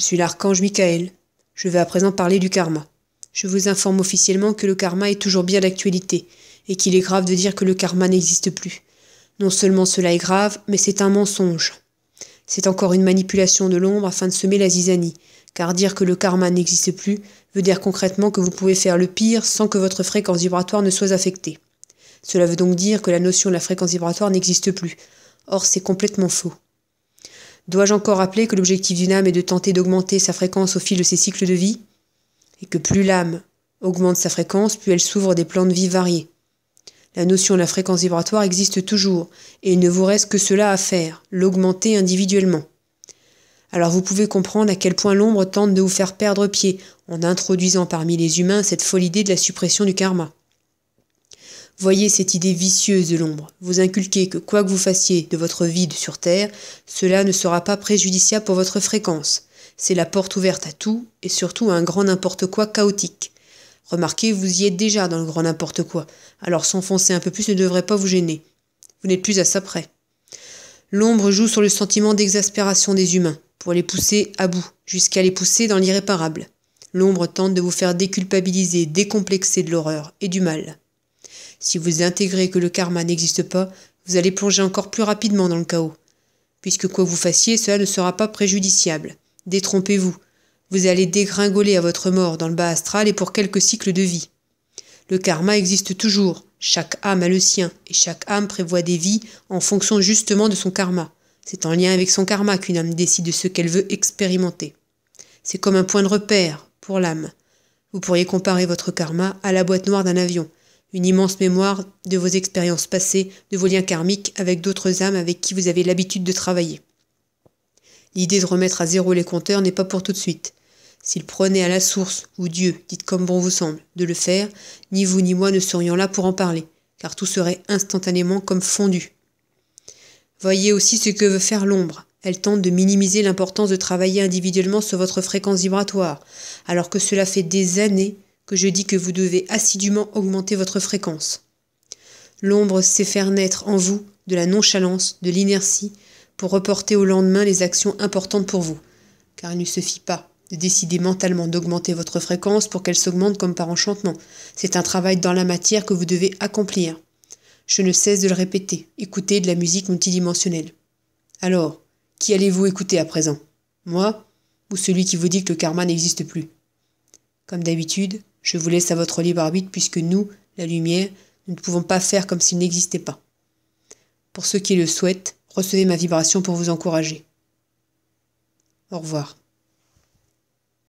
suis l'archange Michael. Je vais à présent parler du karma. Je vous informe officiellement que le karma est toujours bien d'actualité, et qu'il est grave de dire que le karma n'existe plus. Non seulement cela est grave, mais c'est un mensonge. C'est encore une manipulation de l'ombre afin de semer la zizanie, car dire que le karma n'existe plus veut dire concrètement que vous pouvez faire le pire sans que votre fréquence vibratoire ne soit affectée. Cela veut donc dire que la notion de la fréquence vibratoire n'existe plus. Or, c'est complètement faux. Dois-je encore rappeler que l'objectif d'une âme est de tenter d'augmenter sa fréquence au fil de ses cycles de vie, et que plus l'âme augmente sa fréquence, plus elle s'ouvre des plans de vie variés. La notion de la fréquence vibratoire existe toujours, et il ne vous reste que cela à faire, l'augmenter individuellement. Alors vous pouvez comprendre à quel point l'ombre tente de vous faire perdre pied, en introduisant parmi les humains cette folle idée de la suppression du karma. Voyez cette idée vicieuse de l'ombre, vous inculquez que quoi que vous fassiez de votre vie sur Terre, cela ne sera pas préjudiciable pour votre fréquence. C'est la porte ouverte à tout, et surtout à un grand n'importe quoi chaotique. Remarquez, vous y êtes déjà dans le grand n'importe quoi, alors s'enfoncer un peu plus ne devrait pas vous gêner. Vous n'êtes plus à ça près. L'ombre joue sur le sentiment d'exaspération des humains, pour les pousser à bout, jusqu'à les pousser dans l'irréparable. L'ombre tente de vous faire déculpabiliser, décomplexer de l'horreur et du mal. Si vous intégrez que le karma n'existe pas, vous allez plonger encore plus rapidement dans le chaos. Puisque quoi que vous fassiez, cela ne sera pas préjudiciable. Détrompez-vous. Vous allez dégringoler à votre mort dans le bas astral et pour quelques cycles de vie. Le karma existe toujours. Chaque âme a le sien, et chaque âme prévoit des vies en fonction justement de son karma. C'est en lien avec son karma qu'une âme décide de ce qu'elle veut expérimenter. C'est comme un point de repère pour l'âme. Vous pourriez comparer votre karma à la boîte noire d'un avion. Une immense mémoire de vos expériences passées, de vos liens karmiques avec d'autres âmes avec qui vous avez l'habitude de travailler. L'idée de remettre à zéro les compteurs n'est pas pour tout de suite. S'il prenait à la source, ou Dieu, dites comme bon vous semble, de le faire, ni vous ni moi ne serions là pour en parler, car tout serait instantanément comme fondu. Voyez aussi ce que veut faire l'ombre. Elle tente de minimiser l'importance de travailler individuellement sur votre fréquence vibratoire, alors que cela fait des années que je dis que vous devez assidûment augmenter votre fréquence. L'ombre sait faire naître en vous de la nonchalance, de l'inertie, pour reporter au lendemain les actions importantes pour vous, car il ne suffit pas de décider mentalement d'augmenter votre fréquence pour qu'elle s'augmente comme par enchantement. C'est un travail dans la matière que vous devez accomplir. Je ne cesse de le répéter, écoutez de la musique multidimensionnelle. Alors, qui allez-vous écouter à présent? Moi ou celui qui vous dit que le karma n'existe plus? Comme d'habitude, je vous laisse à votre libre arbitre puisque nous, la lumière, nous ne pouvons pas faire comme s'il n'existait pas. Pour ceux qui le souhaitent, recevez ma vibration pour vous encourager. Au revoir.